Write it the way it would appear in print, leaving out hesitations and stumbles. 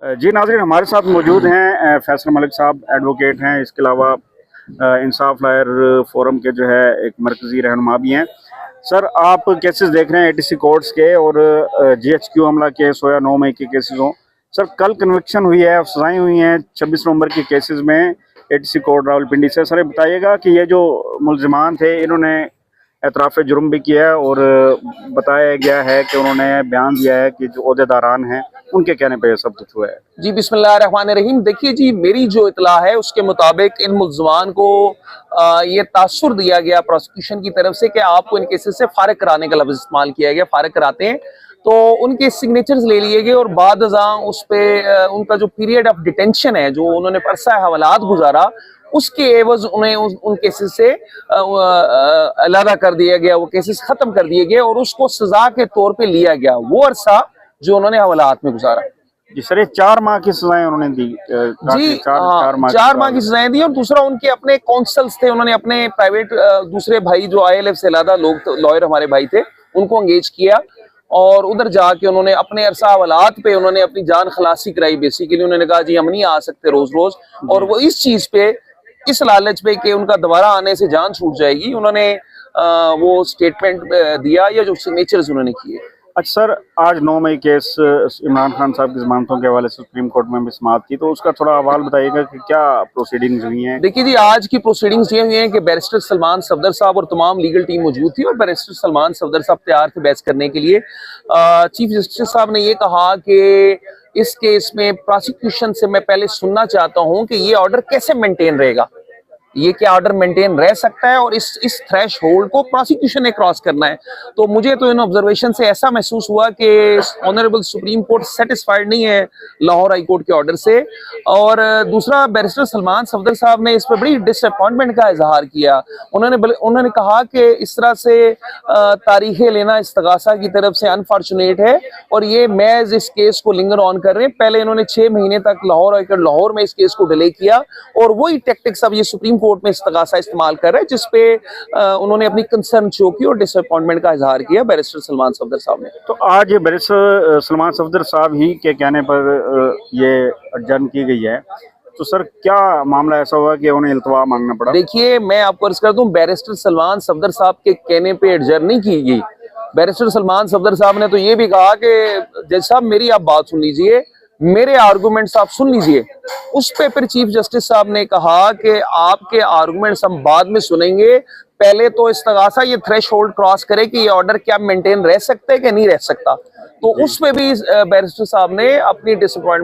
जी नाज़रीन, हमारे साथ मौजूद हैं फैसल मलिक साहब, एडवोकेट हैं। इसके अलावा इंसाफ लायर फोरम के जो है एक मरकज़ी रहनुमा भी हैं। सर, आप केसेस देख रहे हैं एटीसी कोर्ट्स के और जीएचक्यू हमला केस हो या 9 मई के केसेस हों। सर, कल कन्विक्शन हुई है, सजाएं हुई हैं 26 नवंबर के केसेस में एटीसी कोर्ट रावलपिंडी से। सर, बताइएगा कि ये जो मुलजिमान थे इन्होंने एतराफ़ जुर्म भी किया है और बताया गया है कि उन्होंने बयान दिया है कि जो ओहदेदारान हैं उनके कहने पे ये सब कुछ हुआ है। जी बिस्मिल्लाहिर्रहमानिर्रहीम। देखिए जी, मेरी जो इतला है उसके मुताबिक इन मुल्ज़मान को ये तासुर दिया गया प्रोसिक्यूशन की तरफ से कि आपको इन केसेस से फारिग कराने का लफ्ज़ इस्तेमाल किया गया। फारिग कराते हैं तो उनके सिग्नेचर्स ले लिए गए और बाद उस पे उनका जो पीरियड ऑफ डिटेंशन है, जो उन्होंने अरसा हवालात गुजारा, उसके एवज उन्हें उन केसेस से अलहदा कर दिया गया, वो केसेस खत्म कर दिए गए और उसको सजा के तौर पे लिया गया वो अरसा जो उन्होंने हवालात में गुजारा। जी सर, ये 4 माह की सजाएं उन्होंने दी। जी चार माह की सजाएं दी और दूसरा उनके अपने काउंसल्स थे, उन्होंने अपने प्राइवेट दूसरे भाई जो आईएलएफ से अलहदा लोग लॉयर हमारे भाई थे उनको एंगेज किया और उधर जाके उन्होंने अपने अरसा हवालात पे उन्होंने अपनी जान खलासी कराई। बेसिकली उन्होंने कहा जी हम नहीं आ सकते रोज रोज, और वो इस चीज पे, इस लालच पे कि उनका दोबारा आने से जान छूट जाएगी, उन्होंने वो स्टेटमेंट दिया या जो सिग्नेचर्स उन्होंने किए। अच्छा सर, आज 9 मई केस इमरान खान साहब की जमानतों के हवाले से सुप्रीम कोर्ट में भी समाअत की, तो उसका थोड़ा हवाल बताइएगा कि क्या प्रोसीडिंग्स हुई हैं। देखिए जी, आज की प्रोसीडिंग्स ये हुई हैं कि बैरिस्टर सलमान सफदर साहब और तमाम लीगल टीम मौजूद थी और बैरिस्टर सलमान सफदर साहब तैयार थे बहस करने के लिए। चीफ जस्टिस साहब ने ये कहा कि इस केस में प्रोसिक्यूशन से मैं पहले सुनना चाहता हूं कि ये ऑर्डर कैसे मेंटेन रहेगा, ये क्या ऑर्डर मेंटेन रह सकता है और इस थ्रेश होल्ड को प्रोसिक्यूशन ने क्रॉस करना है। तो मुझे तो इन ऑब्जर्वेशन से ऐसा महसूस हुआ कि ऑनरेबल सुप्रीम कोर्ट सेटिस्फाइड नहीं है लाहौर हाई कोर्ट के ऑर्डर से। और दूसरा, बैरिस्टर सलमान सफदर साहब ने इस पर बड़ी डिसअपॉइंटमेंट का इजहार किया। उन्होंने कहा कि इस तरह से तारीखें लेना इस्तगासा की तरफ से अनफॉर्चुनेट है और ये मैज इस केस को लिंगर ऑन कर रहे हैं। पहले इन्होंने 6 महीने तक लाहौर में इस केस को डिले किया और वही टैक्टिक्स अब ये सुप्रीम कोर्ट में इस्तगासा इस्तेमाल कर रहे हैं, जिसपे उन्होंने अपनी कंसर्न शो की और डिसअपॉइंटमेंट का इजहार किया बैरिस्टर सलमान सफदर साहब ने। तो आज बैरिस्टर सलमान सफदर साहब ही के कहने पर ये अडजर्न की गई है, तो सर क्या मामला ऐसा हुआ कि उन्हें इल्तवा मांगना पड़ा? देखिए, मैं आपको अर्ज कर दूं, बैरिस्टर सलमान सफदर साहब के कहने पे एडजर्न नहीं की गई। बैरिस्टर सलमान सफदर साहब ने तो ये भी कहा कि जज साहब मेरी आप बात सुन लीजिए, मेरे आर्गुमेंट्स आप सुन लीजिए। उस पे फिर चीफ जस्टिस साहब ने कहा कि आपके आर्गुमेंट्स हम बाद में सुनेंगे, पहले तो इस्तगासा ये थ्रेशोल्ड क्रॉस करे कि ये ऑर्डर क्या मेंटेन रह सकता है कि नहीं रह सकता। तो उसमें भी बैरिस्टर साहब ने अपनी डिसअपॉइंटमेंट